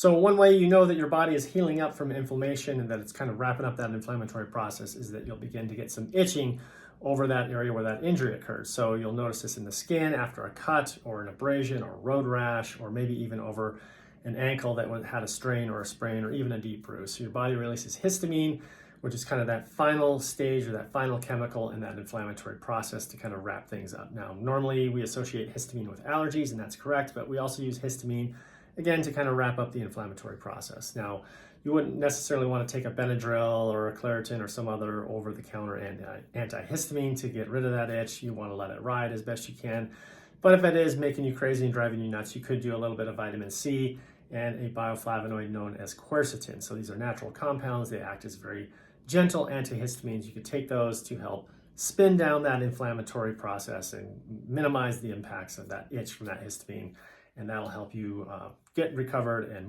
So one way you know that your body is healing up from inflammation and that it's kind of wrapping up that inflammatory process is that you'll begin to get some itching over that area where that injury occurred. So you'll notice this in the skin after a cut or an abrasion or road rash, or maybe even over an ankle that had a strain or a sprain or even a deep bruise. So your body releases histamine, which is kind of that final stage or that final chemical in that inflammatory process to kind of wrap things up. Now, normally we associate histamine with allergies, and that's correct, but we also use histamine again to kind of wrap up the inflammatory process. Now, you wouldn't necessarily want to take a Benadryl or a Claritin or some other over-the-counter antihistamine to get rid of that itch. You want to let it ride as best you can. But if it is making you crazy and driving you nuts, you could do a little bit of vitamin C and a bioflavonoid known as quercetin. So these are natural compounds. They act as very gentle antihistamines. You could take those to help spin down that inflammatory process and minimize the impacts of that itch from that histamine, and that'll help you get recovered and